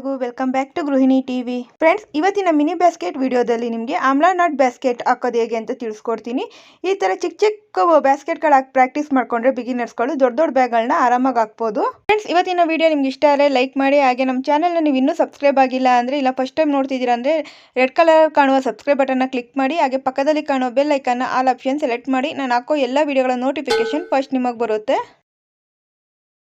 ಎಲ್ಲರಿಗೂ welcome back to ಗೃಹಿಣಿ TV friends. ಇವತ್ತಿನ ಮಿನಿ ಬ್ಯಾಸ್ಕೆಟ್ ವಿಡಿಯೋದಲ್ಲಿ ನಿಮಗೆ ಆಮ್ಲಾ ನಟ್ ಬ್ಯಾಸ್ಕೆಟ್ ಹಾಕೋದು ಹೇಗೆ ಅಂತ ತಿಳಿಸ್ಕೊಡ್ತೀನಿ. ಈ ತರ ಚಿಕ್ಕ ಚಿಕ್ಕ ಬ್ಯಾಸ್ಕೆಟ್ಗಳು ಹಾಕಿ ಪ್ರಾಕ್ಟೀಸ್ ಮಾಡ್ಕೊಂಡ್ರೆ ಬಿಗಿನರ್ಸ್ಗಳು ದೊಡ್ಡ ದೊಡ್ಡ ಬ್ಯಾಗ್ಗಳನ್ನ ಆರಾಮಾಗಿ ಹಾಕ್ಬೋದು. ಫ್ರೆಂಡ್ಸ್, ಇವತ್ತಿನ ವಿಡಿಯೋ ನಿಮ್ಗೆ ಇಷ್ಟ ಆದರೆ ಲೈಕ್ ಮಾಡಿ. ಹಾಗೆ ನಮ್ಮ ಚಾನಲ್ನ ನೀವು ಇನ್ನೂ ಸಬ್ಸ್ಕ್ರೈಬ್ ಆಗಿಲ್ಲ ಅಂದರೆ, ಇಲ್ಲ ಫಸ್ಟ್ ಟೈಮ್ ನೋಡ್ತಿದ್ದೀರಾ ಅಂದರೆ ರೆಡ್ ಕಲರ್ ಕಾಣುವ ಸಬ್ಸ್ಕ್ರೈಬ್ ಬಟನ್ನ ಕ್ಲಿಕ್ ಮಾಡಿ. ಹಾಗೆ ಪಕ್ಕದಲ್ಲಿ ಕಾಣುವ ಬೆಲ್ ಐಕನ್ನ ಆಲ್ ಆಪ್ಷನ್ ಸೆಲೆಕ್ಟ್ ಮಾಡಿ. ನಾನು ಹಾಕೋ ಎಲ್ಲ ವಿಡಿಯೋಗಳ ನೋಟಿಫಿಕೇಶನ್ ಫಸ್ಟ್ ನಿಮಗೆ ಬರುತ್ತೆ.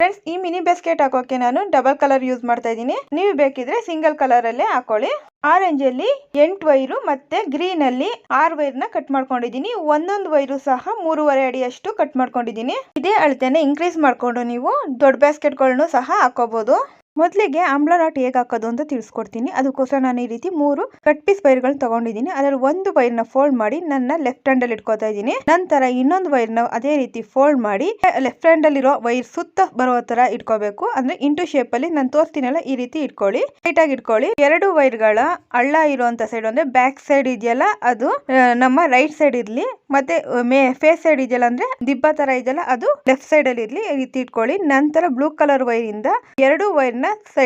ಫ್ರೆಂಡ್ಸ್, ಈ ಮಿನಿ ಬ್ಯಾಸ್ಕೆಟ್ ಹಾಕೋಕೆ ನಾನು ಡಬಲ್ ಕಲರ್ ಯೂಸ್ ಮಾಡ್ತಾ ಇದ್ದೀನಿ. ನೀವು ಬೇಕಿದ್ರೆ ಸಿಂಗಲ್ ಕಲರ್ ಅಲ್ಲೇ ಹಾಕೊಳ್ಳಿ. ಆರೆಂಜ್ ಅಲ್ಲಿ 8 ವೈರು ಮತ್ತೆ ಗ್ರೀನ್ ಅಲ್ಲಿ 6 ವೈರ್ನ ಕಟ್ ಮಾಡ್ಕೊಂಡಿದ್ದೀನಿ. ಒಂದೊಂದು ವೈರು ಸಹ 3.5 ಅಡಿಯಷ್ಟು ಕಟ್ ಮಾಡ್ಕೊಂಡಿದ್ದೀನಿ. ಇದೇ ಅಳತೆನ ಇನ್ಕ್ರೀಸ್ ಮಾಡ್ಕೊಂಡು ನೀವು ದೊಡ್ಡ ಬ್ಯಾಸ್ಕೆಟ್ಗಳನ್ನು ಸಹ ಹಾಕೋಬಹುದು. ಮೊದಲಿಗೆ ಆಮ್ಲಾ ನಾಟ್ ಹೇಗೆ ಹಾಕೋದು ಅಂತ ತಿಳಿಸ್ಕೊಡ್ತೀನಿ. ಅದಕ್ಕೋಸ್ಕರ ನಾನು ಈ ರೀತಿ 3 ಕಟ್ ಪೀಸ್ ವೈರ್ಗಳನ್ನ ತಗೊಂಡಿದ್ದೀನಿ. ಅದರಲ್ಲಿ ಒಂದು ವೈರ್ನ ಫೋಲ್ಡ್ ಮಾಡಿ ನನ್ನ ಲೆಫ್ಟ್ ಹ್ಯಾಂಡ್ ಅಲ್ಲಿ ಇಟ್ಕೋತಾ ಇದ್ದೀನಿ. ನಂತರ ಇನ್ನೊಂದು ವೈರ್ನ ಅದೇ ರೀತಿ ಫೋಲ್ಡ್ ಮಾಡಿ ಲೆಫ್ಟ್ ಹ್ಯಾಂಡ್ ಅಲ್ಲಿ ಇರೋ ವೈರ್ ಸುತ್ತ ಬರೋ ತರ ಇಟ್ಕೋಬೇಕು. ಅಂದ್ರೆ ಇಂಟು ಶೇಪ್ ಅಲ್ಲಿ ನಾನು ತೋರಿಸ್ತೀನಲ್ಲ, ಈ ರೀತಿ ಇಟ್ಕೊಳ್ಳಿ. ಟೈಟ್ ಆಗಿ ಇಟ್ಕೊಳ್ಳಿ. 2 ವೈರ್ಗಳ ಹಳ್ಳ ಇರುವಂತ ಸೈಡ್ ಅಂದ್ರೆ ಬ್ಯಾಕ್ ಸೈಡ್ ಇದೆಯಲ್ಲ, ಅದು ನಮ್ಮ ರೈಟ್ ಸೈಡ್ ಇರ್ಲಿ. ಮತ್ತೆ ಫೇಸ್ ಸೈಡ್ ಇದೆಯಲ್ಲ, ಅಂದ್ರೆ ದಿಬ್ಬ ತರ ಇದೆಯಲ್ಲ, ಅದು ಲೆಫ್ಟ್ ಸೈಡ್ ಅಲ್ಲಿ ಇರ್ಲಿ. ಈ ರೀತಿ ಇಟ್ಕೊಳ್ಳಿ. ನಂತರ ಬ್ಲೂ ಕಲರ್ ವೈರ್ ಇಂದ 2 ವೈರ್ನ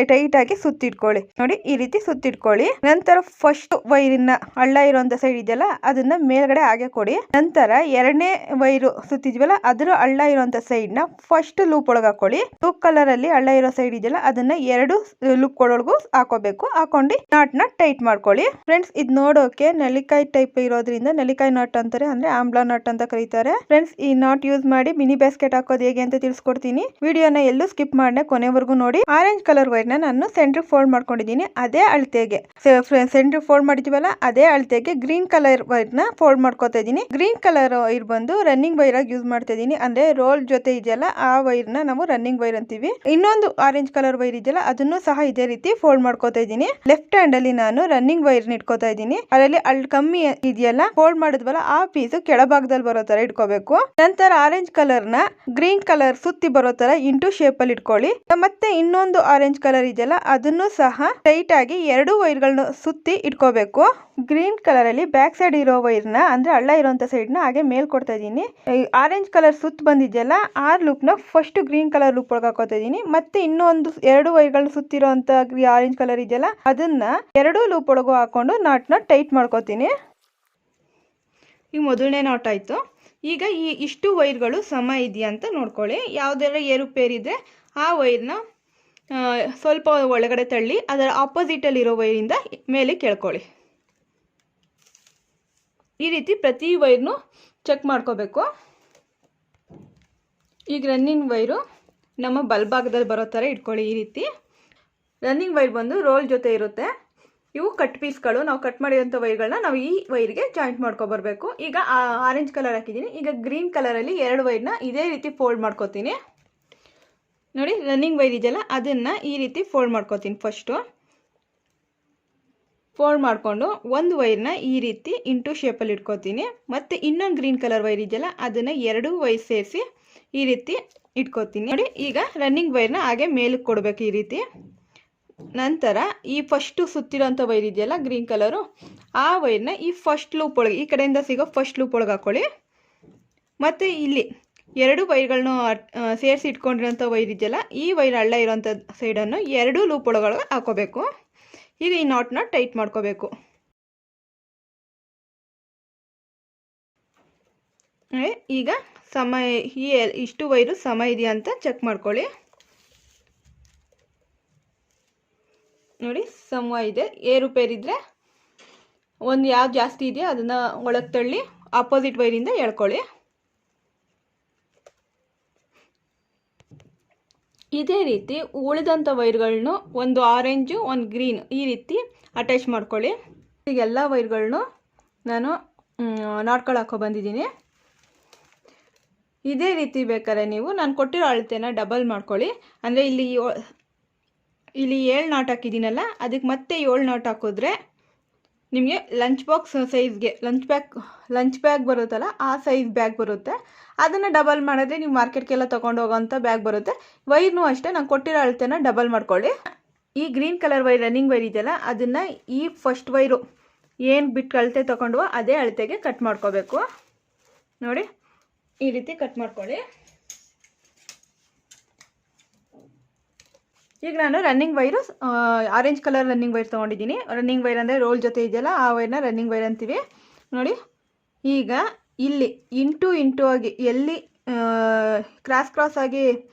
ಟೈಟ್ ಆಗಿ ಸುತ್ತಿಟ್ಕೊಳ್ಳಿ. ನೋಡಿ, ಈ ರೀತಿ ಸುತ್ತಿಟ್ಕೊಳ್ಳಿ. ನಂತರ ಫಸ್ಟ್ ವೈರಿನ ಹಳ್ಳ ಇರುವಂತ ಸೈಡ್ ಇದೆಯಲ್ಲ, ಅದನ್ನ ಮೇಲ್ಗಡೆ ಹಾಗೆ ಕೊಡಿ. ನಂತರ 2ನೇ ವೈರು ಸುತ್ತಿದ್ವಲ್ಲ, ಅದರ ಹಳ್ಳ ಇರುವಂತ ಸೈಡ್ ನ ಫಸ್ಟ್ ಲೂಪ್ ಒಳಗೆ ಹಾಕೊಳ್ಳಿ. ಬ್ಲೂ ಕಲರ್ ಅಲ್ಲಿ ಹಳ್ಳ ಇರೋ ಸೈಡ್ ಇದೆಯಲ್ಲ, ಅದನ್ನ 2 ಲೂಪ್ ಒಳಗೂ ಹಾಕೋಬೇಕು. ಹಾಕೊಂಡು ನಾಟ್ ನ ಟೈಟ್ ಮಾಡ್ಕೊಳ್ಳಿ. ಫ್ರೆಂಡ್ಸ್, ಇದು ನೋಡೋಕೆ ನೆಲ್ಲಿಕಾಯಿ ಟೈಪ್ ಇರೋದ್ರಿಂದ ನೆಲ್ಲಿಕಾಯಿ ನಾಟ್ ಅಂತಾರೆ, ಅಂದ್ರೆ ಆಮ್ಲಾ ನಾಟ್ ಅಂತ ಕರೀತಾರೆ. ಫ್ರೆಂಡ್ಸ್, ಈ ನಾಟ್ ಯೂಸ್ ಮಾಡಿ ಮಿನಿ ಬ್ಯಾಸ್ಕೆಟ್ ಹಾಕೋದು ಹೇಗೆ ಅಂತ ತಿಳಿಸ್ಕೊಡ್ತೀನಿ. ವಿಡಿಯೋನ ಎಲ್ಲೂ ಸ್ಕಿಪ್ ಮಾಡನೆ ಕೊನೆವರೆಗೂ ನೋಡಿ. ಆರೆಂಜ್ ಕಲರ್ ವೈರ್ ನ ನಾನು ಸೆಂಟರ್ ಫೋಲ್ಡ್ ಮಾಡ್ಕೊಂಡಿದ್ದೀನಿ. ಅದೇ ಅಳತೆಗೆ ಸೆಂಟರ್ ಫೋಲ್ಡ್ ಮಾಡಿದೀವಲ್ಲ, ಅದೇ ಅಳತೆಗೆ ಗ್ರೀನ್ ಕಲರ್ ವೈರ್ ನ ಫೋಲ್ಡ್ ಮಾಡ್ಕೋತಾ ಇದ್ದೀನಿ. ಗ್ರೀನ್ ಕಲರ್ ವೈರ್ ಬಂದು ರನ್ನಿಂಗ್ ವೈರ್ ಆಗಿ ಯೂಸ್ ಮಾಡ್ತಾ ಇದ್ದೀನಿ. ಅಂದ್ರೆ ರೋಲ್ ಜೊತೆ ಇದೆಯಲ್ಲ, ಆ ವೈರ್ ನ ನಾವು ರನ್ನಿಂಗ್ ವೈರ್ ಅಂತೀವಿ. ಇನ್ನೊಂದು ಆರೆಂಜ್ ಕಲರ್ ವೈರ್ ಇದೆಯಲ್ಲ, ಅದನ್ನು ಸಹ ಇದೇ ರೀತಿ ಫೋಲ್ಡ್ ಮಾಡ್ಕೋತಾ ಇದ್ದೀನಿ. ಲೆಫ್ಟ್ ಹ್ಯಾಂಡ್ ಅಲ್ಲಿ ನಾನು ರನ್ನಿಂಗ್ ವೈರ್ ನ ಇಟ್ಕೋತಾ ಇದ್ದೀನಿ. ಅದರಲ್ಲಿ ಕಮ್ಮಿ ಇದೆಯಲ್ಲ, ಫೋಲ್ಡ್ ಮಾಡಿದ್ವಲ್ಲ, ಆ ಪೀಸ್ ಕೆಳಭಾಗದಲ್ಲಿ ಬರೋ ತರ ಇಟ್ಕೋಬೇಕು. ನಂತರ ಆರೆಂಜ್ ಕಲರ್ ನ ಗ್ರೀನ್ ಕಲರ್ ಸುತ್ತಿ ಬರೋ ತರ ಇಂಟು ಶೇಪ್ ಅಲ್ಲಿ ಇಟ್ಕೊಳ್ಳಿ. ಮತ್ತೆ ಇನ್ನೊಂದು ಆರೆಂಜ್ ಕಲರ್ ಇದೆಯಲ್ಲ, ಅದನ್ನು ಸಹ ಟೈಟ್ ಆಗಿ 2 ವೈರ್ಗಳನ್ನ ಸುತ್ತಿ ಇಟ್ಕೋಬೇಕು. ಗ್ರೀನ್ ಕಲರ್ ಅಲ್ಲಿ ಬ್ಯಾಕ್ ಸೈಡ್ ಇರೋ ವೈರ್ ನ, ಅಂದ್ರೆ ಹಳ್ಳ ಇರುವಂತ ಸೈಡ್ ನ ಹಾಗೆ ಮೇಲ್ ಕೊಡ್ತಾ ಇದ್ದೀನಿ. ಆರೆಂಜ್ ಕಲರ್ ಸುತ್ತ ಬಂದಿದೆಯಲ್ಲ, ಆ ಲೂಪ್ ನ ಫಸ್ಟ್ ಗ್ರೀನ್ ಕಲರ್ ಲೂಪ್ ಒಳಗೆ ಹಾಕೋತಾ ಇದ್ದೀನಿ. ಮತ್ತೆ ಇನ್ನೊಂದು 2 ವೈರ್ಗಳನ್ನ ಸುತ್ತಿರೋಂತ ಆರೆಂಜ್ ಕಲರ್ ಇದೆಯಲ್ಲ, ಅದನ್ನ 2 ಲೂಪ್ ಒಳಗೂ ಹಾಕೊಂಡು ನಾಟ್ ನ ಟೈಟ್ ಮಾಡ್ಕೋತೀನಿ. ಈಗ ಮೊದಲನೇ ನಾಟ್ ಆಯ್ತು. ಈಗ ಈ ಇಷ್ಟು ವೈರ್ಗಳು ಸಮ ಇದೆಯಾ ಅಂತ ನೋಡ್ಕೊಳ್ಳಿ. ಯಾವ್ದಾರ ಏರುಪೇರಿದ್ರೆ ಆ ವೈರ್ನ ಸ್ವಲ್ಪ ಒಳಗಡೆ ತಳ್ಳಿ ಅದರ ಆಪೋಸಿಟ್ ಅಲ್ಲಿ ಇರೋ ವೈರಿಂದ ಮೇಲೆ ಕೇಳ್ಕೊಳ್ಳಿ. ಈ ರೀತಿ ಪ್ರತಿ ವೈರ್ನು ಚೆಕ್ ಮಾಡ್ಕೋಬೇಕು. ಈಗ ರನ್ನಿಂಗ್ ವೈರು ನಮ್ಮ ಬಲಭಾಗದಲ್ಲಿ ಬರೋ ಥರ ಇಟ್ಕೊಳ್ಳಿ. ಈ ರೀತಿ ರನ್ನಿಂಗ್ ವೈರ್ ಬಂದು ರೋಲ್ ಜೊತೆ ಇರುತ್ತೆ. ಇವು ಕಟ್ ಪೀಸ್ಗಳು. ನಾವು ಕಟ್ ಮಾಡಿರೋಂಥ ವೈರ್ಗಳನ್ನ ನಾವು ಈ ವೈರ್ಗೆ ಜಾಯಿಂಟ್ ಮಾಡ್ಕೊಬರ್ಬೇಕು. ಈಗ ಆರೆಂಜ್ ಕಲರ್ ಹಾಕಿದ್ದೀನಿ. ಈಗ ಗ್ರೀನ್ ಕಲರಲ್ಲಿ 2 ವೈರ್ನ ಇದೇ ರೀತಿ ಫೋಲ್ಡ್ ಮಾಡ್ಕೋತೀನಿ. ನೋಡಿ, ರನ್ನಿಂಗ್ ವೈರ್ ಇದೆಯಲ್ಲ, ಅದನ್ನ ಈ ರೀತಿ ಫೋಲ್ಡ್ ಮಾಡ್ಕೋತೀನಿ. ಫಸ್ಟು ಫೋಲ್ಡ್ ಮಾಡಿಕೊಂಡು ಒಂದು ವೈರ್ನ ಈ ರೀತಿ ಇಂಟು ಶೇಪಲ್ಲಿ ಇಟ್ಕೋತೀನಿ. ಮತ್ತು ಇನ್ನೊಂದು ಗ್ರೀನ್ ಕಲರ್ ವೈರ್ ಇದೆಯಲ್ಲ, ಅದನ್ನು 2 ವೈರ್ ಸೇರಿಸಿ ಈ ರೀತಿ ಇಟ್ಕೋತೀನಿ. ನೋಡಿ, ಈಗ ರನ್ನಿಂಗ್ ವೈರ್ನ ಹಾಗೆ ಮೇಲಕ್ಕೆ ಕೊಡಬೇಕು ಈ ರೀತಿ. ನಂತರ ಈ ಫಸ್ಟು ಸುತ್ತಿರೋಂಥ ವೈರ್ ಇದೆಯಲ್ಲ ಗ್ರೀನ್ ಕಲರು, ಆ ವೈರ್ನ ಈ ಫಸ್ಟ್ ಲೂಪ್ ಒಳಗೆ, ಈ ಕಡೆಯಿಂದ ಸಿಗೋ ಫಸ್ಟ್ ಲೂಪ್ ಒಳಗೆ ಹಾಕೊಳ್ಳಿ. ಮತ್ತು ಇಲ್ಲಿ 2 ವೈರ್ಗಳನ್ನ ಸೇರಿಸಿ ಇಟ್ಕೊಂಡಿರೋಂಥ ವೈರ್ ಇದೆಯಲ್ಲ, ಈ ವೈರ್ ಹಳ್ಳ ಇರೋಂಥ ಸೈಡನ್ನು 2 ಲೂಪ್ ಒಳಗೆ ಹಾಕೋಬೇಕು. ಈಗ ಈ ನಾಟ್ನ ಟೈಟ್ ಮಾಡ್ಕೋಬೇಕು. ಈಗ ಸಮ ಇಷ್ಟು ವೈರು ಸಮ ಇದೆಯಾ ಅಂತ ಚೆಕ್ ಮಾಡ್ಕೊಳ್ಳಿ. ನೋಡಿ, ಸಮ ಇದೆ. ಏರುಪೇರಿದ್ರೆ ಒಂದು ಯಾವ್ದು ಜಾಸ್ತಿ ಇದೆಯೋ ಅದನ್ನ ಒಳಗೆ ತಳ್ಳಿ ಆಪೋಸಿಟ್ ವೈರಿಂದ ಎಳ್ಕೊಳ್ಳಿ. ಇದೇ ರೀತಿ ಉಳಿದಂಥ ವೈರ್ಗಳನ್ನು ಒಂದು ಆರೆಂಜು ಒಂದು ಗ್ರೀನ್ ಈ ರೀತಿ ಅಟ್ಯಾಚ್ ಮಾಡ್ಕೊಳ್ಳಿ. ಈಗ ಎಲ್ಲ ವೈರ್ಗಳನ್ನು ನಾನು ನಾಟ್ಗಳು ಹಾಕೋ ಬಂದಿದ್ದೀನಿ. ಇದೇ ರೀತಿ ಬೇಕಾದ್ರೆ ನೀವು ನಾನು ಕೊಟ್ಟಿರೋ ಅಳತೆನ ಡಬಲ್ ಮಾಡ್ಕೊಳ್ಳಿ. ಅಂದರೆ ಇಲ್ಲಿ 7 ನಾಟ್ ಹಾಕಿದ್ದೀನಲ್ಲ, ಅದಕ್ಕೆ ಮತ್ತೆ 7 ನಾಟ್ ಹಾಕಿದ್ರೆ ನಿಮಗೆ ಲಂಚ್ ಬಾಕ್ಸ್ ಸೈಜ್ಗೆ ಲಂಚ್ ಬ್ಯಾಗ್ ಬರುತ್ತಲ್ಲ, ಆ ಸೈಜ್ ಬ್ಯಾಗ್ ಬರುತ್ತೆ. ಅದನ್ನು ಡಬಲ್ ಮಾಡಿದ್ರೆ ನೀವು ಮಾರ್ಕೆಟ್ಗೆಲ್ಲ ತೊಗೊಂಡು ಹೋಗೋಂಥ ಬ್ಯಾಗ್ ಬರುತ್ತೆ. ವೈರ್ನೂ ಅಷ್ಟೇ, ನಾನು ಕೊಟ್ಟಿರೋ ಅಳತೆನ ಡಬಲ್ ಮಾಡ್ಕೊಳ್ಳಿ. ಈ green colour wire running wire ಇದೆಯಲ್ಲ, ಅದನ್ನು ಈ ಫಸ್ಟ್ ವೈರು ಏನು ಬಿಟ್ಟು ಅಳತೆ ತೊಗೊಂಡು ಅದೇ ಅಳತೆಗೆ ಕಟ್ ಮಾಡ್ಕೋಬೇಕು. ನೋಡಿ, ಈ ರೀತಿ ಕಟ್ ಮಾಡ್ಕೊಳ್ಳಿ. ಈಗ ನಾನು running wire orange colour running wire ತೊಗೊಂಡಿದ್ದೀನಿ. ರನ್ನಿಂಗ್ ವೈರ್ ಅಂದರೆ ರೋಲ್ ಜೊತೆ ಇದೆಯಲ್ಲ ಆ ವೈರ್ನ ರನ್ನಿಂಗ್ ವೈರ್ ಅಂತೀವಿ ನೋಡಿ. ಈಗ ಇಲ್ಲಿ ಇಂಟು ಆಗಿ ಎಲ್ಲಿ ಕ್ರಾಸ್ ಆಗಿ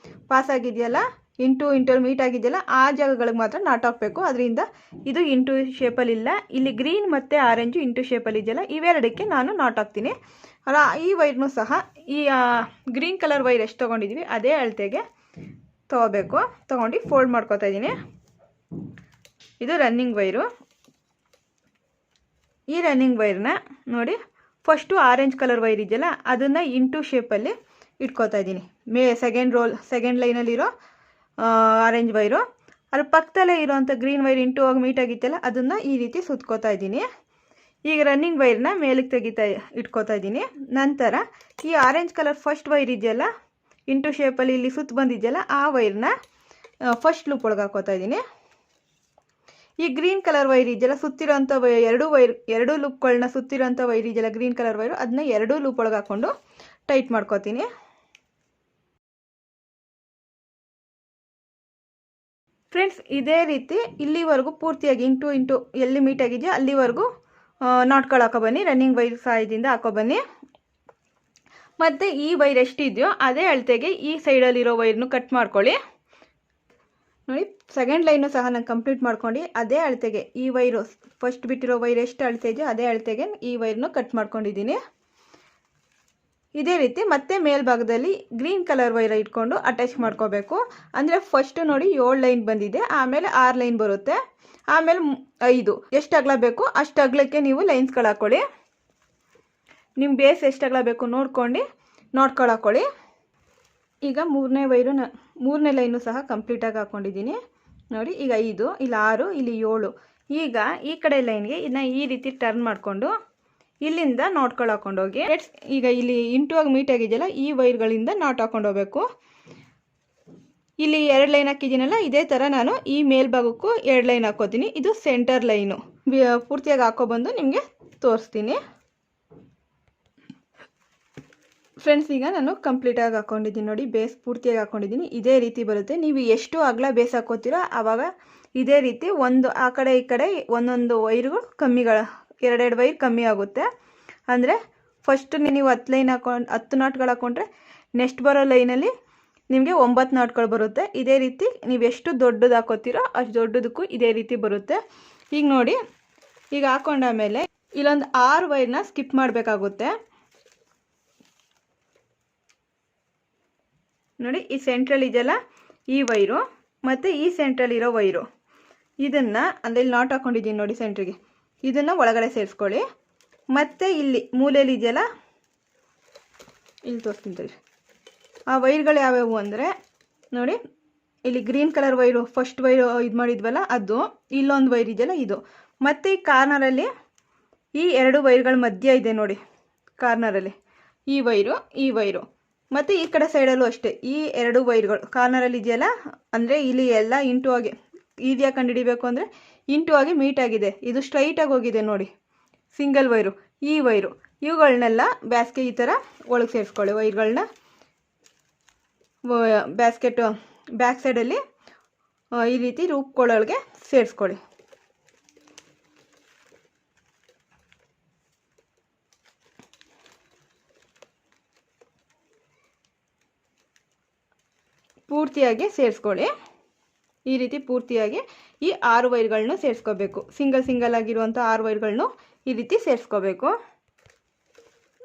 ಪಾಸ್ ಆಗಿದೆಯಲ್ಲ, ಇಂಟು ಮೀಟ್ ಆಗಿದೆಯಲ್ಲ ಆ ಜಾಗಗಳಿಗೆ ಮಾತ್ರ ನಾಟ್ ಹಾಕಬೇಕು. ಅದರಿಂದ ಇದು ಇಂಟು ಶೇಪಲ್ಲಿ ಇಲ್ಲ. ಇಲ್ಲಿ ಗ್ರೀನ್ ಮತ್ತು ಆರೆಂಜು ಇಂಟು ಶೇಪಲ್ಲಿ ಇದೆಯಲ್ಲ, ಇವೆರಡಕ್ಕೆ ನಾನು ನಾಟ್ ಹಾಕ್ತೀನಿ. ಅಲ್ಲ, ಈ ವೈರ್ನೂ ಸಹ ಈ ಗ್ರೀನ್ ಕಲರ್ ವೈರ್ ಎಷ್ಟು ತೊಗೊಂಡಿದ್ದೀವಿ ಅದೇ ಅಳತೆಗೆ ತೊಗೊಂಡು ಫೋಲ್ಡ್ ಮಾಡ್ಕೊತಾ ಇದ್ದೀನಿ. ಇದು ರನ್ನಿಂಗ್ ವೈರು. ಈ ರನ್ನಿಂಗ್ ವೈರ್ನ ನೋಡಿ, ಫಸ್ಟು ಆರೆಂಜ್ ಕಲರ್ ವೈರ್ ಇದೆಯಲ್ಲ ಅದನ್ನು ಇಂಟು ಶೇಪಲ್ಲಿ ಇಟ್ಕೋತಾ ಇದ್ದೀನಿ. ಸೆಕೆಂಡ್ ಲೈನಲ್ಲಿರೋ ಆರೆಂಜ್ ವೈರು, ಅದ್ರ ಪಕ್ಕದಲ್ಲೇ ಇರೋವಂಥ ಗ್ರೀನ್ ವೈರ್ ಇಂಟು ಆಗಿ ಮೀಟ್ ಆಗಿತ್ತಲ್ಲ ಅದನ್ನು ಈ ರೀತಿ ಸುತ್ಕೋತಾ ಇದ್ದೀನಿ. ಈಗ ರನ್ನಿಂಗ್ ವೈರ್ನ ಮೇಲಕ್ಕೆ ಇಟ್ಕೋತಾ ಇದ್ದೀನಿ. ನಂತರ ಈ ಆರೆಂಜ್ ಕಲರ್ ಫಸ್ಟ್ ವೈರ್ ಇದೆಯಲ್ಲ, ಇಂಟು ಶೇಪಲ್ಲಿ ಇಲ್ಲಿ ಸುತ್ತ ಬಂದಿದೆಯಲ್ಲ ಆ ವೈರ್ನ ಫಸ್ಟ್ ಲೂಪ್ ಒಳಗೆ ಹಾಕೋತಾ ಇದ್ದೀನಿ. ಈ ಗ್ರೀನ್ ಕಲರ್ ವೈರ್ ಇದೆಯಲ್ಲ, ಸುತ್ತಿರೋಂಥ ಎರಡು ಲೂಪ್ಗಳನ್ನ ಸುತ್ತಿರೋಂಥ ವೈರ್ ಇದೆಯಲ್ಲ ಗ್ರೀನ್ ಕಲರ್ ವೈರು, ಅದನ್ನ ಎರಡೂ ಲೂಪ್ ಒಳಗೆ ಹಾಕ್ಕೊಂಡು ಟೈಟ್ ಮಾಡ್ಕೋತೀನಿ. ಫ್ರೆಂಡ್ಸ್, ಇದೇ ರೀತಿ ಇಲ್ಲಿವರೆಗೂ ಪೂರ್ತಿಯಾಗಿ ಇಂಟು ಎಲ್ಲಿ ಮೀಟ್ ಆಗಿದೆಯೋ ಅಲ್ಲಿವರೆಗೂ ನಾಟ್ಗಳು ಹಾಕೊಬನ್ನಿ. ರನ್ನಿಂಗ್ ವೈರ್ ಸಹಾಯದಿಂದ ಹಾಕೊಬನ್ನಿ. ಮತ್ತು ಈ ವೈರ್ ಎಷ್ಟಿದೆಯೋ ಅದೇ ಅಳತೆಗೆ ಈ ಸೈಡಲ್ಲಿರೋ ವೈರ್ನು ಕಟ್ ಮಾಡ್ಕೊಳ್ಳಿ. ನೋಡಿ, ಸೆಕೆಂಡ್ ಲೈನು ಸಹ ನಾನು ಕಂಪ್ಲೀಟ್ ಮಾಡ್ಕೊಂಡು ಅದೇ ಅಳತೆಗೆ ಈ ವೈರು ಫಸ್ಟ್ ಬಿಟ್ಟಿರೋ ವೈರ್ ಎಷ್ಟು ಅಳತೆ ಇದೆಯೋ ಅದೇ ಅಳತೆಗೆ ಈ ವೈರ್ನು ಕಟ್ ಮಾಡ್ಕೊಂಡಿದ್ದೀನಿ. ಇದೇ ರೀತಿ ಮತ್ತೆ ಮೇಲ್ಭಾಗದಲ್ಲಿ ಗ್ರೀನ್ ಕಲರ್ ವೈರ್ ಇಟ್ಕೊಂಡು ಅಟ್ಯಾಚ್ ಮಾಡ್ಕೋಬೇಕು. ಅಂದರೆ ಫಸ್ಟು ನೋಡಿ 7 ಲೈನ್ ಬಂದಿದೆ, ಆಮೇಲೆ 6 ಲೈನ್ ಬರುತ್ತೆ, ಆಮೇಲೆ 5. ಎಷ್ಟು ಅಗಲ ಬೇಕು ಅಷ್ಟು ಅಗಲಕ್ಕೆ ನೀವು ಲೈನ್ಸ್ಗಳು ಹಾಕ್ಕೊಳ್ಳಿ. ನಿಮ್ಮ ಬೇಸ್ ಎಷ್ಟು ಅಗಲ ಬೇಕು ನೋಡ್ಕೊಂಡು ನೋಡ್ಕೊಂಡು ಹಾಕ್ಕೊಳ್ಳಿ. ಈಗ ಮೂರನೇ ಲೈನು ಸಹ ಕಂಪ್ಲೀಟಾಗಿ ಹಾಕ್ಕೊಂಡಿದ್ದೀನಿ ನೋಡಿ. ಈಗ 5, ಇಲ್ಲಿ 6, ಇಲ್ಲಿ 7. ಈಗ ಈ ಕಡೆ ಲೈನ್ಗೆ ಇದನ್ನ ಈ ರೀತಿ ಟರ್ನ್ ಮಾಡಿಕೊಂಡು ಇಲ್ಲಿಂದ ನಾಟ್ಗಳು ಹಾಕ್ಕೊಂಡು ಹೋಗಿ. ಈಗ ಇಲ್ಲಿ ಇಂಟು ಆಗಿ ಮೀಟ್ ಆಗಿದೆಯಲ್ಲ ಈ ವೈರ್ಗಳಿಂದ ನಾಟ್ ಹಾಕ್ಕೊಂಡು ಹೋಗಬೇಕು. ಇಲ್ಲಿ 2 ಲೈನ್ ಹಾಕಿದ್ದೀನಲ್ಲ, ಇದೇ ಥರ ನಾನು ಈ ಮೇಲ್ಭಾಗಕ್ಕೂ 2 ಲೈನ್ ಹಾಕೋತೀನಿ. ಇದು ಸೆಂಟರ್ ಲೈನು. ಪೂರ್ತಿಯಾಗಿ ಹಾಕೊಬಂದು ನಿಮಗೆ ತೋರಿಸ್ತೀನಿ. ಫ್ರೆಂಡ್ಸ್, ಈಗ ನಾನು ಕಂಪ್ಲೀಟಾಗಿ ಹಾಕ್ಕೊಂಡಿದ್ದೀನಿ ನೋಡಿ, ಬೇಸ್ ಪೂರ್ತಿಯಾಗಿ ಹಾಕ್ಕೊಂಡಿದ್ದೀನಿ. ಇದೇ ರೀತಿ ಬರುತ್ತೆ. ನೀವು ಎಷ್ಟು ಅಗಲ ಬೇಸ್ ಹಾಕೋತೀರೋ ಆವಾಗ ಇದೇ ರೀತಿ ಆ ಕಡೆ ಈ ಕಡೆ ಒಂದೊಂದು ವೈರ್ಗಳು ಎರಡು ವೈರ್ ಕಮ್ಮಿ ಆಗುತ್ತೆ. ಅಂದರೆ ಫಸ್ಟ್ ನೀವು 10 ಲೈನ್ 10 ನಾಟ್ಗಳು ಹಾಕ್ಕೊಂಡ್ರೆ ನೆಕ್ಸ್ಟ್ ಬರೋ ಲೈನಲ್ಲಿ ನಿಮಗೆ 9 ನಾಟ್ಗಳು ಬರುತ್ತೆ. ಇದೇ ರೀತಿ ನೀವು ಎಷ್ಟು ದೊಡ್ಡದು ಹಾಕೋತೀರೋ ಅಷ್ಟು ದೊಡ್ಡದಕ್ಕೂ ಇದೇ ರೀತಿ ಬರುತ್ತೆ. ಈಗ ನೋಡಿ, ಈಗ ಹಾಕೊಂಡಾಮೇಲೆ ಇಲ್ಲೊಂದು 6 ವೈರ್ನ ಸ್ಕಿಪ್ ಮಾಡಬೇಕಾಗುತ್ತೆ ನೋಡಿ. ಈ ಸೆಂಟ್ರಲ್ ಇದೆಯಲ್ಲ ಈ ವೈರು ಮತ್ತು ಈ ಸೆಂಟ್ರಲ್ ಇರೋ ವೈರು, ಇದನ್ನು ಅಂದರೆ ಇಲ್ಲಿ ನಾಟ್ ಹಾಕ್ಕೊಂಡಿದ್ದೀನಿ ನೋಡಿ ಸೆಂಟ್ರಿಗೆ, ಇದನ್ನು ಒಳಗಡೆ ಸೇರಿಸ್ಕೊಳ್ಳಿ. ಮತ್ತು ಇಲ್ಲಿ ಮೂಲೆಯಲ್ಲಿ ಇದೆಯಲ್ಲ, ಇಲ್ಲಿ ತೋರಿಸ್ತೀನಿ ಆ ವೈರ್ಗಳು ಯಾವ್ಯಾವು ಅಂದರೆ ನೋಡಿ, ಇಲ್ಲಿ green colour wire first wire ಇದು ಮಾಡಿದ್ವಲ್ಲ ಅದು, ಇಲ್ಲೊಂದು ವೈರ್ ಇದೆಯಲ್ಲ ಇದು, ಮತ್ತು ಈ ಕಾರ್ನರಲ್ಲಿ ಈ 2 ವೈರ್ಗಳ ಮಧ್ಯ ಇದೆ ನೋಡಿ ಕಾರ್ನರಲ್ಲಿ ಈ ವೈರು ಮತ್ತು ಈ ಕಡೆ ಸೈಡಲ್ಲೂ ಅಷ್ಟೇ ಈ 2 ವೈರ್ಗಳು ಕಾರ್ನರಲ್ಲಿ ಇದೆಯಲ್ಲ, ಅಂದರೆ ಇಲ್ಲಿ ಎಲ್ಲ ಇಂಟು ಆಗಿ ಈಸಿಯಾಗಿ ಕಂಡುಹಿಡಿಬೇಕು ಅಂದರೆ ಇಂಟು ಆಗಿ ಮೀಟ್ ಆಗಿದೆ, ಇದು ಸ್ಟ್ರೈಟಾಗಿ ಹೋಗಿದೆ ನೋಡಿ ಸಿಂಗಲ್ ವೈರು. ಈ ವೈರು ಇವುಗಳನ್ನೆಲ್ಲ ಬ್ಯಾಸ್ಕೆಟ್ ಈ ಥರ ಒಳಗೆ ಸೇರಿಸ್ಕೊಳ್ಳಿ. ವೈರ್ಗಳನ್ನ ಬ್ಯಾಸ್ಕೆಟ್ ಬ್ಯಾಕ್ ಸೈಡಲ್ಲಿ ಈ ರೀತಿ ರೂಪ್ಗಳೊಳಗೆ ಸೇರಿಸ್ಕೊಳ್ಳಿ. ಪೂರ್ತಿಯಾಗಿ ಸೇರಿಸ್ಕೊಳ್ಳಿ. ಈ ರೀತಿ ಪೂರ್ತಿಯಾಗಿ ಈ 6 ವೈರ್ಗಳನ್ನ ಸೇರಿಸ್ಕೋಬೇಕು. ಸಿಂಗಲ್ ಆಗಿರುವಂಥ 6 ವೈರ್ಗಳನ್ನು ಈ ರೀತಿ ಸೇರಿಸ್ಕೋಬೇಕು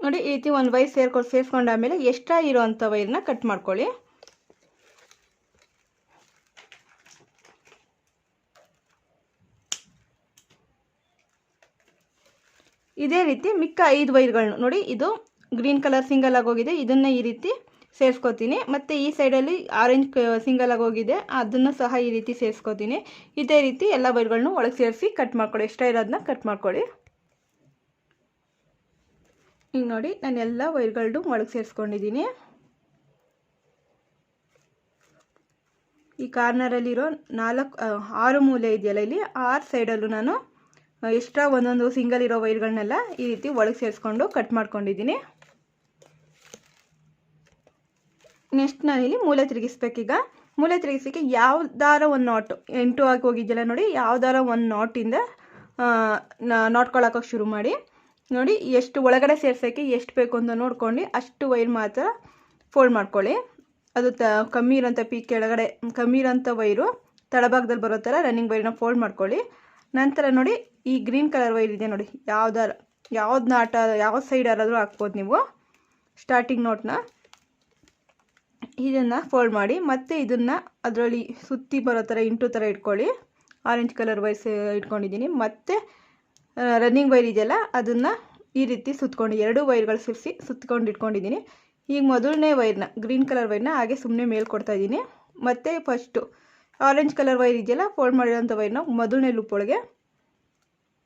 ನೋಡಿ. ಈ ರೀತಿ ಒಂದು ವೈರ್ ಸೇರಿಸ್ಕೊಂಡಾದ್ಮೇಲೆ ಎಕ್ಸ್ಟ್ರಾ ಇರೋವಂಥ ವೈರ್ನ ಕಟ್ ಮಾಡ್ಕೊಳ್ಳಿ. ಇದೇ ರೀತಿ ಮಿಕ್ಕ 5 ವೈರ್ಗಳನ್ನು ನೋಡಿ, ಇದು ಗ್ರೀನ್ ಕಲರ್ ಸಿಂಗಲ್ ಆಗೋಗಿದೆ, ಇದನ್ನು ಈ ರೀತಿ ಸೇರಿಸ್ಕೋತೀನಿ. ಮತ್ತು ಈ ಸೈಡಲ್ಲಿ ಆರೆಂಜ್ ಸಿಂಗಲ್ ಆಗೋಗಿದೆ, ಅದನ್ನು ಸಹ ಈ ರೀತಿ ಸೇರಿಸ್ಕೋತೀನಿ. ಇದೇ ರೀತಿ ಎಲ್ಲ ವೈರ್ಗಳನ್ನು ಒಳಗೆ ಸೇರಿಸಿ ಕಟ್ ಮಾಡ್ಕೊಳ್ಳಿ. ಎಕ್ಸ್ಟ್ರಾ ಇರೋದನ್ನ ಕಟ್ ಮಾಡ್ಕೊಳ್ಳಿ. ಈಗ ನೋಡಿ, ನಾನು ಎಲ್ಲ ವೈರ್ಗಳನ್ನು ಒಳಗೆ ಸೇರಿಸ್ಕೊಂಡಿದ್ದೀನಿ. ಈ ಕಾರ್ನರಲ್ಲಿರೋ 6 ಮೂಲೆ ಇದೆಯಲ್ಲ, ಇಲ್ಲಿ 6 ಸೈಡಲ್ಲೂ ನಾನು ಎಕ್ಸ್ಟ್ರಾ ಒಂದೊಂದು ಸಿಂಗಲ್ ಇರೋ ವೈರ್ಗಳನ್ನೆಲ್ಲ ಈ ರೀತಿ ಒಳಗೆ ಸೇರಿಸ್ಕೊಂಡು ಕಟ್ ಮಾಡ್ಕೊಂಡಿದ್ದೀನಿ. ನೆಕ್ಸ್ಟ್ ನಾನಿಲ್ಲಿ ಮೂಲೆ ತಿರುಗಿಸ್ಬೇಕೀಗ. ಮೂಲೆ ತಿರುಗಿಸೋಕ್ಕೆ ಯಾವ್ದಾರ ಒಂದು ನಾಟು ಎಂಟು ಆಗಿ ಹೋಗಿದ್ದಿಲ್ಲ ನೋಡಿ, ಯಾವ್ದಾರ ಒಂದು ನಾಟಿಂದ ನಾಟ್ಕೊಳಕ್ಕೆ ಶುರು ಮಾಡಿ. ನೋಡಿ ಎಷ್ಟು ಒಳಗಡೆ ಸೇರ್ಸೋಕ್ಕೆ ಎಷ್ಟು ಬೇಕು ಅಂತ ನೋಡ್ಕೊಂಡು ಅಷ್ಟು ವೈರ್ ಮಾತ್ರ ಫೋಲ್ಡ್ ಮಾಡ್ಕೊಳ್ಳಿ. ಅದು ಕಮ್ಮಿ ಇರೋಂಥ ಪೀಕ್ ಕೆಳಗಡೆ ಕಮ್ಮಿ ಇರೋಂಥ ವೈರು ತಳಭಾಗದಲ್ಲಿ ಬರೋ ಥರ ರನ್ನಿಂಗ್ ವೈರ್ನ ಫೋಲ್ಡ್ ಮಾಡ್ಕೊಳ್ಳಿ. ನಂತರ ನೋಡಿ ಈ ಗ್ರೀನ್ ಕಲರ್ ವೈರ್ ಇದೆ ನೋಡಿ, ಯಾವ್ದು ನಾಟ ಯಾವ ಸೈಡ್ ಯಾರಾದರೂ ಹಾಕ್ಬೋದು ನೀವು. ಸ್ಟಾರ್ಟಿಂಗ್ ನೋಟ್ನ ಇದನ್ನು ಫೋಲ್ಡ್ ಮಾಡಿ ಮತ್ತು ಇದನ್ನು ಅದರಲ್ಲಿ ಸುತ್ತಿ ಬರೋ ಥರ ಇಂಟು ಥರ ಇಟ್ಕೊಳ್ಳಿ. ಆರೆಂಜ್ ಕಲರ್ ವೈರ್ಸ್ ಇಟ್ಕೊಂಡಿದ್ದೀನಿ. ಮತ್ತು ರನ್ನಿಂಗ್ ವೈರ್ ಇದೆಯಲ್ಲ ಅದನ್ನು ಈ ರೀತಿ ಸುತ್ಕೊಂಡು 2 ವೈರ್ಗಳು ಸೇರಿಸಿ ಸುತ್ಕೊಂಡು ಇಟ್ಕೊಂಡಿದ್ದೀನಿ. ಈಗ ಮೊದಲನೇ ವೈರ್ನ ಗ್ರೀನ್ ಕಲರ್ ವೈರ್ನ ಹಾಗೆ ಸುಮ್ಮನೆ ಮೇಲೆ ಕೊಡ್ತಾ ಇದ್ದೀನಿ. ಮತ್ತು ಫಸ್ಟು ಆರೆಂಜ್ ಕಲರ್ ವೈರ್ ಇದೆಯಲ್ಲ ಫೋಲ್ಡ್ ಮಾಡಿರೋಂಥ ವೈರ್ನ ಮೊದಲನೇ ಲೂಪ್ ಒಳಗೆ,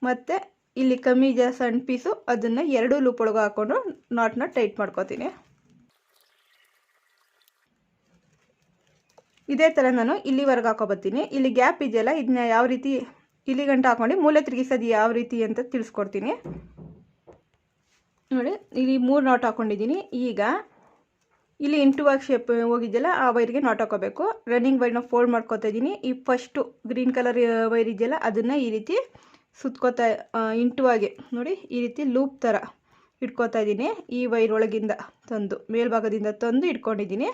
ಮತ್ತು ಇಲ್ಲಿ ಕಮ್ಮಿ ಸಣ್ಣ ಪೀಸು ಅದನ್ನು 2 ಲೂಪ್ ಒಳಗೆ ಹಾಕ್ಕೊಂಡು ನಾಟ್ನ ಟೈಟ್ ಮಾಡ್ಕೊತೀನಿ. ಇದೇ ಥರ ನಾನು ಇಲ್ಲಿವರೆಗೆ ಹಾಕೊಬತ್ತೀನಿ. ಇಲ್ಲಿ ಗ್ಯಾಪ್ ಇದೆಯಲ್ಲ ಇದನ್ನ ಯಾವ ರೀತಿ ಇಲ್ಲಿ ಗಂಟ ಹಾಕ್ಕೊಂಡು ಮೂಲೆ ತಿರುಗಿಸೋದು ಯಾವ ರೀತಿ ಅಂತ ತಿಳಿಸ್ಕೊಡ್ತೀನಿ ನೋಡಿ. ಇಲ್ಲಿ 3 ನಾಟ್ ಹಾಕ್ಕೊಂಡಿದ್ದೀನಿ. ಈಗ ಇಲ್ಲಿ ಇಂಟುವಾಗಿ ಶೇಪ್ ಹೋಗಿದೆಯಲ್ಲ ಆ ವೈರ್ಗೆ ನಾಟ್ ಹಾಕೋಬೇಕು. ರನ್ನಿಂಗ್ ವೈರ್ನ ಫೋಲ್ಡ್ ಮಾಡ್ಕೊತಾ ಇದ್ದೀನಿ. ಈ ಫಸ್ಟು ಗ್ರೀನ್ ಕಲರ್ ವೈರ್ ಇದೆಯಲ್ಲ ಅದನ್ನು ಈ ರೀತಿ ಸುತ್ಕೋತಾ ಇಂಟುವಾಗಿ ನೋಡಿ ಈ ರೀತಿ ಲೂಪ್ ಥರ ಇಟ್ಕೋತಾ ಇದ್ದೀನಿ. ಈ ವೈರ್ ಒಳಗಿಂದ ತಂದು ಮೇಲ್ಭಾಗದಿಂದ ತಂದು ಇಟ್ಕೊಂಡಿದ್ದೀನಿ.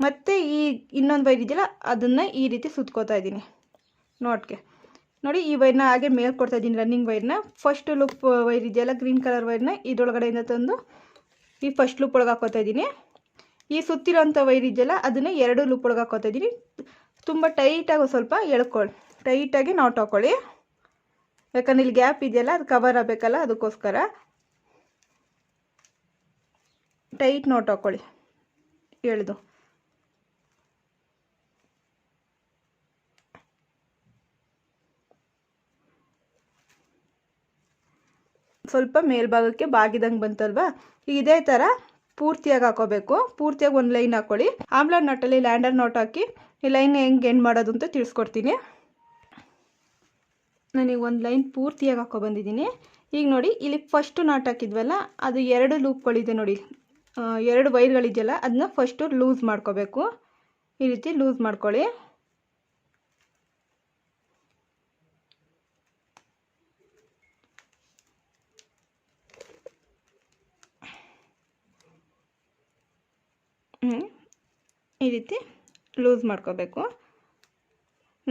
ಮತ್ತು ಈ ಇನ್ನೊಂದು ವೈರ್ ಇದೆಯಲ್ಲ ಅದನ್ನು ಈ ರೀತಿ ಸುತ್ಕೋತಾ ಇದ್ದೀನಿ ನೋಟ್ಗೆ. ನೋಡಿ ಈ ವೈರ್ನ ಹಾಗೆ ಮೇಲೆ ಕೊಡ್ತಾ ಇದ್ದೀನಿ. ರನ್ನಿಂಗ್ ವೈರ್ನ ಫಸ್ಟ್ ಲೂಪ್ ವೈರ್ ಇದೆಯಲ್ಲ ಗ್ರೀನ್ ಕಲರ್ ವೈರ್ನ ಇದರೊಳಗಡೆಯಿಂದ ತಂದು ಈ ಫಸ್ಟ್ ಲೂಪ್ ಒಳಗೆ ಹಾಕೋತಾ ಇದ್ದೀನಿ. ಈ ಸುತ್ತಿರೋಂಥ ವೈರ್ ಇದೆಯಲ್ಲ ಅದನ್ನು 2 ಲೂಪ್ ಒಳಗೆ ಹಾಕೋತಾ ಇದ್ದೀನಿ. ತುಂಬ ಟೈಟಾಗಿ ಸ್ವಲ್ಪ ಎಳ್ಕೊಳ್ಳಿ, ಟೈಟಾಗಿ ನಾಟ್ ಹಾಕ್ಕೊಳ್ಳಿ. ಯಾಕಂದರೆ ಇಲ್ಲಿ ಗ್ಯಾಪ್ ಇದೆಯಲ್ಲ ಅದು ಕವರ್ ಆಗಬೇಕಲ್ಲ, ಅದಕ್ಕೋಸ್ಕರ ಟೈಟ್ ನಾಟ್ ಹಾಕ್ಕೊಳ್ಳಿ ಎಳೆದು. ಸ್ವಲ್ಪ ಮೇಲ್ಭಾಗಕ್ಕೆ ಬಾಗಿದಂಗೆ ಬಂತಲ್ವಾ, ಇದೇ ಥರ ಪೂರ್ತಿಯಾಗಿ ಹಾಕೋಬೇಕು. ಪೂರ್ತಿಯಾಗಿ ಒಂದು ಲೈನ್ ಹಾಕ್ಕೊಳ್ಳಿ. ಆಮ್ಲಾ ನಾಟಲ್ಲಿ ಲ್ಯಾಂಡರ್ ನಾಟ್ ಹಾಕಿ ಈ ಲೈನ್ ಹೆಂಗೆ ಎಂಡ್ ಮಾಡೋದು ಅಂತ ತಿಳಿಸ್ಕೊಡ್ತೀನಿ. ನಾನೀಗ ಒಂದು ಲೈನ್ ಪೂರ್ತಿಯಾಗಿ ಹಾಕೊಬಂದಿದ್ದೀನಿ. ಈಗ ನೋಡಿ ಇಲ್ಲಿ ಫಸ್ಟು ನಾಟ್ ಹಾಕಿದ್ವಲ್ಲ ಅದು 2 ಲೂಪ್ಗಳಿದೆ ನೋಡಿ, 2 ವೈರ್ಗಳಿದೆಯಲ್ಲ ಅದನ್ನ ಫಸ್ಟು ಲೂಸ್ ಮಾಡ್ಕೋಬೇಕು. ಈ ರೀತಿ ಲೂಸ್ ಮಾಡ್ಕೊಳ್ಳಿ. ಈ ರೀತಿ ಲೂಸ್ ಮಾಡ್ಕೋಬೇಕು.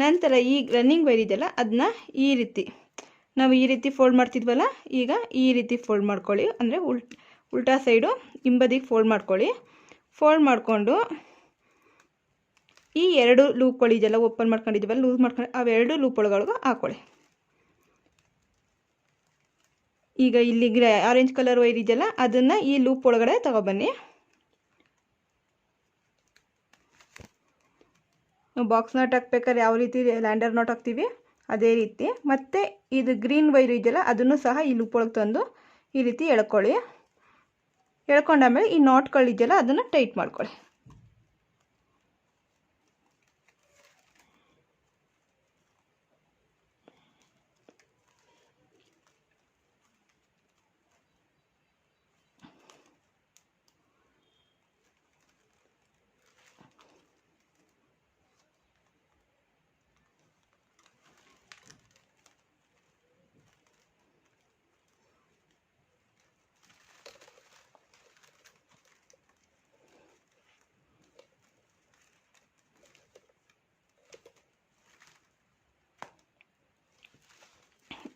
ನಂತರ ಈ ರನ್ನಿಂಗ್ ವೈರ್ ಇದೆಯಲ್ಲ ಅದನ್ನ ಈ ರೀತಿ ನಾವು ಈ ರೀತಿ ಫೋಲ್ಡ್ ಮಾಡ್ತಿದ್ವಲ್ಲ ಈಗ ಈ ರೀತಿ ಫೋಲ್ಡ್ ಮಾಡ್ಕೊಳ್ಳಿ. ಅಂದರೆ ಉಲ್ಟಾ ಸೈಡು ಹಿಂಬದಿಗೆ ಫೋಲ್ಡ್ ಮಾಡ್ಕೊಳ್ಳಿ. ಫೋಲ್ಡ್ ಮಾಡಿಕೊಂಡು ಈ 2 ಲೂಪ್ಗಳಿದೆಯಲ್ಲ ಓಪನ್ ಮಾಡ್ಕೊಂಡಿದ್ದೀವಲ್ಲ ಲೂಸ್ ಮಾಡ್ಕೊಂಡು ಅವೆರಡು ಲೂಪ್ ಒಳಗಡೆ ಹಾಕ್ಕೊಳ್ಳಿ. ಈಗ ಇಲ್ಲಿ ಆರೆಂಜ್ ಕಲರ್ ವೈರ್ ಇದೆಯಲ್ಲ ಅದನ್ನು ಈ ಲೂಪ್ ಒಳಗಡೆ ತಗೊಬನ್ನಿ. ಬಾಕ್ಸ್ ನಾಟ್ ಹಾಕ್ಬೇಕಾದ್ರೆ ಯಾವ ರೀತಿ ಲ್ಯಾಂಡರ್ ನಾಟ್ ಹಾಕ್ತೀವಿ ಅದೇ ರೀತಿ. ಮತ್ತು ಇದು ಗ್ರೀನ್ ವೈರ್ ಇದೆಯಲ್ಲ ಅದನ್ನು ಸಹ ಈ ಲೂಪ್ ಒಳಗೆ ತಂದು ಈ ರೀತಿ ಎಳ್ಕೊಳ್ಳಿ. ಎಳ್ಕೊಂಡಾದ್ಮೇಲೆ ಈ ನಾಟ್ಗಳಿದೆಯಲ್ಲ ಅದನ್ನು ಟೈಟ್ ಮಾಡ್ಕೊಳ್ಳಿ.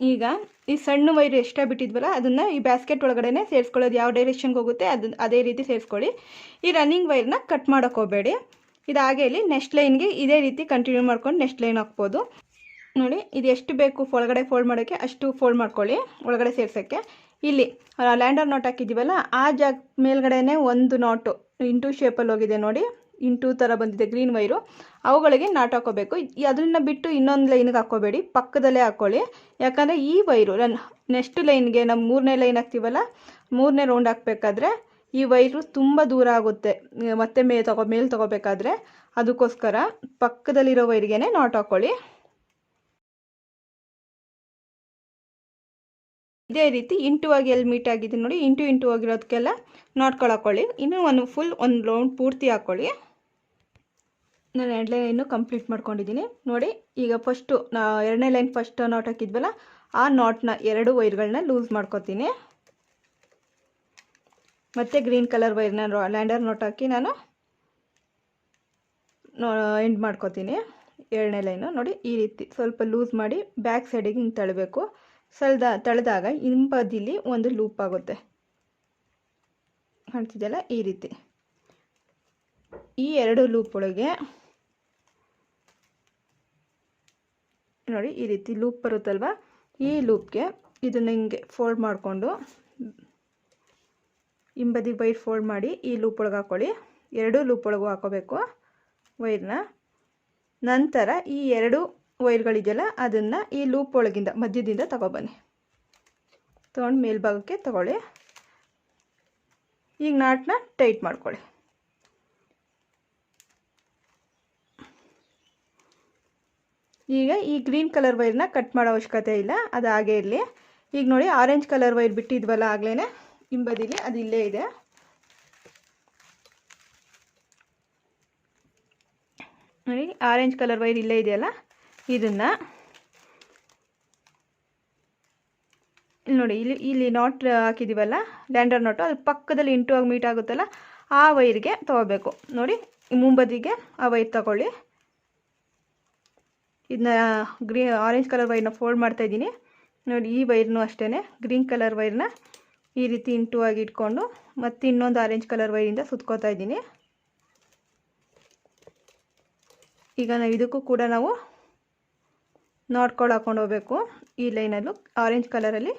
ಈಗ ಈ ಸಣ್ಣ ವೈರ್ ಎಷ್ಟೇ ಬಿಟ್ಟಿದ್ವಲ್ಲ ಅದನ್ನು ಈ ಬ್ಯಾಸ್ಕೆಟ್ ಒಳಗಡೆ ಸೇರಿಸ್ಕೊಳ್ಳೋದು. ಯಾವ ಡೈರೆಕ್ಷನ್ಗೆ ಹೋಗುತ್ತೆ ಅದೇ ರೀತಿ ಸೇರಿಸ್ಕೊಳ್ಳಿ. ಈ ರನ್ನಿಂಗ್ ವೈರ್ನ ಕಟ್ ಮಾಡೋಕೆ ಹೋಗಬೇಡಿ. ಇದಾಗೆ ಇಲ್ಲಿ ನೆಕ್ಸ್ಟ್ ಲೈನ್ಗೆ ಇದೇ ರೀತಿ ಕಂಟಿನ್ಯೂ ಮಾಡ್ಕೊಂಡು ನೆಕ್ಸ್ಟ್ ಲೈನ್ ಹಾಕ್ಬೋದು. ನೋಡಿ ಇದು ಎಷ್ಟು ಬೇಕು ಒಳಗಡೆ ಫೋಲ್ಡ್ ಮಾಡೋಕ್ಕೆ ಅಷ್ಟು ಫೋಲ್ಡ್ ಮಾಡ್ಕೊಳ್ಳಿ ಒಳಗಡೆ ಸೇರ್ಸೋಕ್ಕೆ. ಇಲ್ಲಿ ಲ್ಯಾಂಡರ್ ನಾಟ್ ಹಾಕಿದ್ದೀವಲ್ಲ ಆ ಜಾಗ ಮೇಲ್ಗಡೆನೇ ಒಂದು ನಾಟು ಇಂಟು ಶೇಪಲ್ಲಿ ಹೋಗಿದೆ ನೋಡಿ, ಇಂಟು ಥರ ಬಂದಿದೆ ಗ್ರೀನ್ ವೈರು, ಅವುಗಳಿಗೆ ನಾಟ್ ಹಾಕೋಬೇಕು. ಅದನ್ನು ಬಿಟ್ಟು ಇನ್ನೊಂದು ಲೈನ್ಗೆ ಹಾಕ್ಕೋಬೇಡಿ, ಪಕ್ಕದಲ್ಲೇ ಹಾಕ್ಕೊಳ್ಳಿ. ಯಾಕಂದರೆ ಈ ವೈರು ನೆಕ್ಸ್ಟ್ ಲೈನ್ಗೆ ನಮ್ಮ 3ನೇ ಲೈನ್ ಹಾಕ್ತೀವಲ್ಲ 3ನೇ ರೌಂಡ್ ಹಾಕಬೇಕಾದ್ರೆ ಈ ವೈರು ತುಂಬ ದೂರ ಆಗುತ್ತೆ ಮತ್ತೆ ಮೇಲೆ ತಗೋಬೇಕಾದ್ರೆ, ಅದಕ್ಕೋಸ್ಕರ ಪಕ್ಕದಲ್ಲಿರೋ ವೈರ್ಗೆ ನಾಟ್ ಹಾಕ್ಕೊಳ್ಳಿ. ಇದೇ ರೀತಿ ಇಂಟುವಾಗಿ ಎಲ್ಲಿ ಮೀಟ್ ಆಗಿದೆ ನೋಡಿ, ಇಂಟು ಹೋಗಿರೋದಕ್ಕೆಲ್ಲ ನಾಟ್ಗಳು ಹಾಕ್ಕೊಳ್ಳಿ. ಇನ್ನೂ ಒಂದು ರೌಂಡ್ ಪೂರ್ತಿ ಹಾಕ್ಕೊಳ್ಳಿ. ನಾನು 2 ಲೈನು ಕಂಪ್ಲೀಟ್ ಮಾಡ್ಕೊಂಡಿದ್ದೀನಿ ನೋಡಿ. ಈಗ ಫಸ್ಟು ಎರಡನೇ ಲೈನ್ ಫಸ್ಟ್ ನಾಟ್ ಹಾಕಿದ್ವಲ್ಲ, ಆ ನಾಟ್ನ 2 ವೈರ್ಗಳನ್ನ ಲೂಸ್ ಮಾಡ್ಕೊತೀನಿ. ಮತ್ತು ಗ್ರೀನ್ ಕಲರ್ ವೈರ್ನ ಲ್ಯಾಂಡರ್ ನಾಟ್ ಹಾಕಿ ನಾನು ಎಂಡ್ ಮಾಡ್ಕೊತೀನಿ. 2ನೇ ಲೈನು ನೋಡಿ ಈ ರೀತಿ ಸ್ವಲ್ಪ ಲೂಸ್ ಮಾಡಿ ಬ್ಯಾಕ್ ಸೈಡಿಗೆ ಹಿಂಗೆ ತಳ್ಳಬೇಕು. ತಳೆದಾಗ ಹಿಂಬದಿಲಿ ಒಂದು ಲೂಪ್ ಆಗುತ್ತೆ, ಕಾಣ್ತಿದೆಯಲ್ಲ ಈ ರೀತಿ. ಈ 2 ಲೂಪ್ ಒಳಗೆ ನೋಡಿ ಈ ರೀತಿ ಲೂಪ್ ಬರುತ್ತಲ್ವ, ಈ ಲೂಪ್ಗೆ ಇದನ್ನು ಹಿಂಗೆ ಫೋಲ್ಡ್ ಮಾಡಿಕೊಂಡು ಹಿಂಬದಿ ವೈರ್ ಫೋಲ್ಡ್ ಮಾಡಿ ಈ ಲೂಪ್ ಒಳಗೆ ಹಾಕ್ಕೊಳ್ಳಿ. 2 ಲೂಪ್ ಒಳಗೂ ಹಾಕೋಬೇಕು ವೈರ್ನ. ನಂತರ ಈ 2 ವೈರ್ಗಳಿದೆಯಲ್ಲ ಅದನ್ನು ಈ ಲೂಪ್ ಒಳಗಿಂದ ಮಧ್ಯದಿಂದ ತಗೊಬನ್ನಿ, ತೊಗೊಂಡು ಮೇಲ್ಭಾಗಕ್ಕೆ ತಗೊಳ್ಳಿ. ಈಗ ನಾಟ್ನ ಟೈಟ್ ಮಾಡ್ಕೊಳ್ಳಿ. ಈಗ ಈ ಗ್ರೀನ್ ಕಲರ್ ವೈರ್ನ ಕಟ್ ಮಾಡೋ ಅವಶ್ಯಕತೆ ಇಲ್ಲ, ಅದು ಹಾಗೆ ಇರಲಿ. ಈಗ ನೋಡಿ ಆರೆಂಜ್ ಕಲರ್ ವೈರ್ ಬಿಟ್ಟಿದ್ವಲ್ಲ ಆಗಲೇ ಹಿಂಬದಿಲಿ, ಅದು ಇಲ್ಲೇ ಇದೆ. ನೋಡಿ ಆರೆಂಜ್ ಕಲರ್ ವೈರ್ ಇಲ್ಲೇ ಇದೆಯಲ್ಲ, ಇದನ್ನು ನೋಡಿ ಇಲ್ಲಿ ನಾಟ್ ಹಾಕಿದ್ದೀವಲ್ಲ ಲ್ಯಾಂಡರ್ ನಾಟು, ಅದು ಪಕ್ಕದಲ್ಲಿ ಇಂಟು ಆಗಿ ಮೀಟ್ ಆಗುತ್ತಲ್ಲ ಆ ವೈರ್ಗೆ ತೊಗೋಬೇಕು. ನೋಡಿ ಮುಂಬದಿಗೆ ಆ ವೈರ್ ತಗೊಳ್ಳಿ. ಇದನ್ನ ಆರೆಂಜ್ ಕಲರ್ ವೈರ್ನ ಫೋಲ್ಡ್ ಮಾಡ್ತಾಯಿದ್ದೀನಿ ನೋಡಿ. ಈ ವೈರ್ನು ಅಷ್ಟೇ ಗ್ರೀನ್ ಕಲರ್ ವೈರ್ನ ಈ ರೀತಿ ಇಂಟು ಆಗಿ ಇಟ್ಕೊಂಡು ಮತ್ತು ಇನ್ನೊಂದು ಆರೆಂಜ್ ಕಲರ್ ವೈರಿಂದ ಸುತ್ಕೋತಾ ಇದ್ದೀನಿ. ಈಗ ಇದಕ್ಕೂ ಕೂಡ ನಾವು ನಾಟ್ಗಳು ಹಾಕ್ಕೊಂಡು ಹೋಗಬೇಕು. ಈ ಲೈನಲ್ಲೂ ಆರೆಂಜ್ ಕಲರಲ್ಲಿ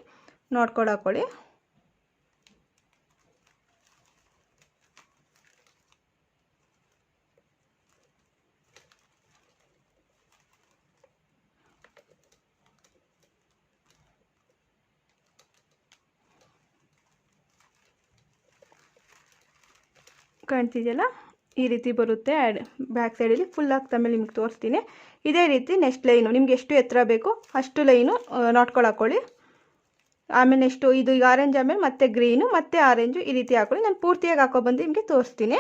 ನಾಟ್ಗಳು ಹಾಕ್ಕೊಳ್ಳಿ. ಕಾಣ್ತಿದೆಯಲ್ಲ ಈ ರೀತಿ ಬರುತ್ತೆ. ಬ್ಯಾಕ್ ಸೈಡಲ್ಲಿ ಫುಲ್ ಆಗ್ತಾ ಮೇಲೆ ನಿಮ್ಗೆ ತೋರಿಸ್ತೀನಿ. ಇದೇ ರೀತಿ ನೆಕ್ಸ್ಟ್ ಲೈನು ನಿಮ್ಗೆ ಎಷ್ಟು ಎತ್ತರ ಬೇಕು ಅಷ್ಟು ಲೈನು ನಾಟ್ಗಳು ಹಾಕ್ಕೊಳ್ಳಿ. ಆಮೇಲೆ ನೆಕ್ಸ್ಟು ಇದು ಈಗ ಆರೆಂಜ್ ಆಮೇಲೆ ಮತ್ತೆ ಗ್ರೀನು ಮತ್ತು ಆರೆಂಜು ಈ ರೀತಿ ಹಾಕ್ಕೊಳ್ಳಿ. ನಾನು ಪೂರ್ತಿಯಾಗಿ ಹಾಕೊಬಂದು ನಿಮಗೆ ತೋರಿಸ್ತೀನಿ.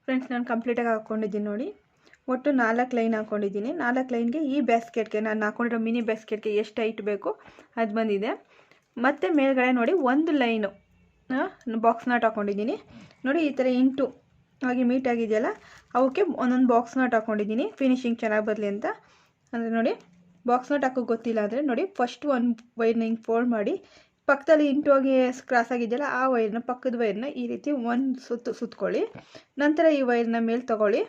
ಫ್ರೆಂಡ್ಸ್ ನಾನು ಕಂಪ್ಲೀಟಾಗಿ ಹಾಕ್ಕೊಂಡಿದ್ದೀನಿ ನೋಡಿ. ಒಟ್ಟು 4 ಲೈನ್ ಹಾಕ್ಕೊಂಡಿದ್ದೀನಿ. 4 ಲೈನ್ಗೆ ಈ ಬ್ಯಾಸ್ಕೆಟ್ಗೆ ನಾನು ಹಾಕ್ಕೊಂಡಿರೋ ಮಿನಿ ಬ್ಯಾಸ್ಕೆಟ್ಗೆ ಎಷ್ಟು ಹೈಟ್ ಬೇಕು ಅದು ಬಂದಿದೆ. ಮತ್ತು ಮೇಲ್ಗಡೆ ನೋಡಿ ಒಂದು ಲೈನು ಬಾಕ್ಸ್ ನಾಟ್ ಹಾಕ್ಕೊಂಡಿದ್ದೀನಿ ನೋಡಿ. ಈ ಥರ ಇಂಟು ಹಾಗೆ ಮೀಟ್ ಆಗಿದೆಯಲ್ಲ ಅವಕ್ಕೆ ಒಂದೊಂದು ಬಾಕ್ಸ್ ನಾಟ್ ಹಾಕ್ಕೊಂಡಿದ್ದೀನಿ ಫಿನಿಶಿಂಗ್ ಚೆನ್ನಾಗಿ ಬರಲಿ ಅಂತ. ಅಂದರೆ ನೋಡಿ ಬಾಕ್ಸ್ ನಾಟ್ ಹಾಕೋಕೆ ಗೊತ್ತಿಲ್ಲ ಅಂದರೆ ನೋಡಿ ಫಸ್ಟ್ ಒಂದು ವೈರ್ನ ಹಿಂಗೆ ಫೋಲ್ಡ್ ಮಾಡಿ ಪಕ್ಕದಲ್ಲಿ ಇಂಟು ಹೋಗಿ ಕ್ರಾಸ್ ಆಗಿದೆಯಲ್ಲ ಆ ವೈರ್ನ ಪಕ್ಕದ ವೈರ್ನ ಈ ರೀತಿ ಒಂದು ಸುತ್ಕೊಳ್ಳಿ. ನಂತರ ಈ ವೈರ್ನ ಮೇಲೆ ತೊಗೊಳ್ಳಿ.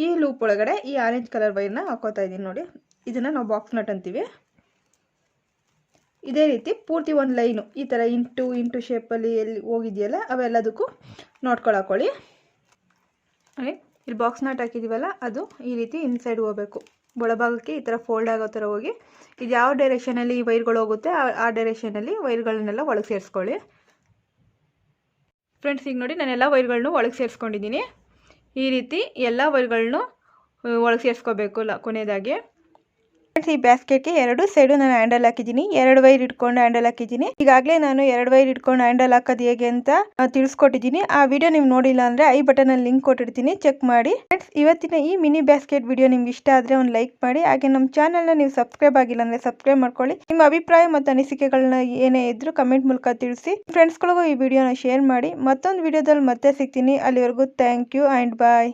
ಈ ಲೂಪ್ ಒಳಗಡೆ ಈ ಆರೆಂಜ್ ಕಲರ್ ವೈರ್ನ ಹಾಕೋತಾ ಇದ್ದೀನಿ ನೋಡಿ. ಇದನ್ನು ನಾವು ಬಾಕ್ಸ್ ನಾಟ್ ಅಂತೀವಿ. ಇದೇ ರೀತಿ ಪೂರ್ತಿ ಒಂದು ಲೈನು ಈ ಥರ ಇಂಟು ಶೇಪಲ್ಲಿ ಎಲ್ಲಿ ಹೋಗಿದೆಯಲ್ಲ ಅವೆಲ್ಲದಕ್ಕೂ ನಾಟ್ಗಳು ಹಾಕ್ಕೊಳ್ಳಿ. ಇಲ್ಲಿ ಬಾಕ್ಸ್ ನಾಟ್ ಹಾಕಿದ್ದೀವಲ್ಲ ಅದು ಈ ರೀತಿ ಇನ್ಸೈಡ್ ಹೋಗಬೇಕು, ಒಳಭಾಗಕ್ಕೆ ಈ ಥರ ಫೋಲ್ಡ್ ಆಗೋ ಥರ ಹೋಗಿ. ಇದು ಯಾವ ಡೈರೆಕ್ಷನಲ್ಲಿ ಈ ವೈರ್ಗಳು ಹೋಗುತ್ತೆ ಆ ಡೈರೆಕ್ಷನಲ್ಲಿ ವೈರ್ಗಳನ್ನೆಲ್ಲ ಒಳಗೆ ಸೇರಿಸ್ಕೊಳ್ಳಿ. ಫ್ರೆಂಡ್ಸ್ ಈಗ ನೋಡಿ ನಾನೆಲ್ಲ ವೈರ್ಗಳನ್ನೂ ಒಳಗೆ ಸೇರಿಸ್ಕೊಂಡಿದ್ದೀನಿ. ಈ ರೀತಿ ಎಲ್ಲ ವೈರ್ಗಳನ್ನೂ ಒಳಗೆ ಸೇರಿಸ್ಕೋಬೇಕು ಕೊನೆಯದಾಗಿ. ಈ ಬ್ಯಾಸ್ಕೆಟ್ಗೆ 2 ಸೈಡು ನಾನು ಹ್ಯಾಂಡಲ್ ಹಾಕಿದ್ದೀನಿ. 2 ವೈರ್ ಇಟ್ಕೊಂಡು ಹ್ಯಾಂಡಲ್ ಹಾಕಿದ್ದೀನಿ. ಈಗಾಗಲೇ ನಾನು 2 ವೈರ್ ಇಟ್ಕೊಂಡು ಹ್ಯಾಂಡಲ್ ಹಾಕೋದು ಹೇಗೆ ಅಂತ ತಿಳಿಸ್ಕೊಟ್ಟಿದ್ದೀನಿ. ಆ ವಿಡಿಯೋ ನೀವು ನೋಡಿಲ್ಲ ಅಂದರೆ ಐ ಬಟನಲ್ಲಿ ಲಿಂಕ್ ಕೊಟ್ಟಿರ್ತೀನಿ, ಚೆಕ್ ಮಾಡಿ. ಫ್ರೆಂಡ್ಸ್ ಇವತ್ತಿನ ಈ ಮಿನಿ ಬ್ಯಾಸ್ಕೆಟ್ ವಿಡಿಯೋ ನಿಮ್ಗೆ ಇಷ್ಟ ಆದರೆ ಒಂದು ಲೈಕ್ ಮಾಡಿ. ಹಾಗೆ ನಮ್ಮ ಚಾನಲ್ನ ನೀವು ಸಬ್ಸ್ಕ್ರೈಬ್ ಆಗಿಲ್ಲ ಅಂದರೆ ಸಬ್ಸ್ಕ್ರೈಬ್ ಮಾಡ್ಕೊಳ್ಳಿ. ನಿಮ್ಮ ಅಭಿಪ್ರಾಯ ಮತ್ತು ಅನಿಸಿಕೆಗಳನ್ನ ಏನೇ ಇದ್ರೂ ಕಮೆಂಟ್ ಮೂಲಕ ತಿಳಿಸಿ. ಫ್ರೆಂಡ್ಸ್ಗಳಿಗೂ ಈ ವಿಡಿಯೋನ ಶೇರ್ ಮಾಡಿ. ಮತ್ತೊಂದು ವಿಡಿಯೋದಲ್ಲಿ ಮತ್ತೆ ಸಿಗ್ತೀನಿ. ಅಲ್ಲಿವರೆಗೂ ಥ್ಯಾಂಕ್ ಯು ಆ್ಯಂಡ್ ಬಾಯ್.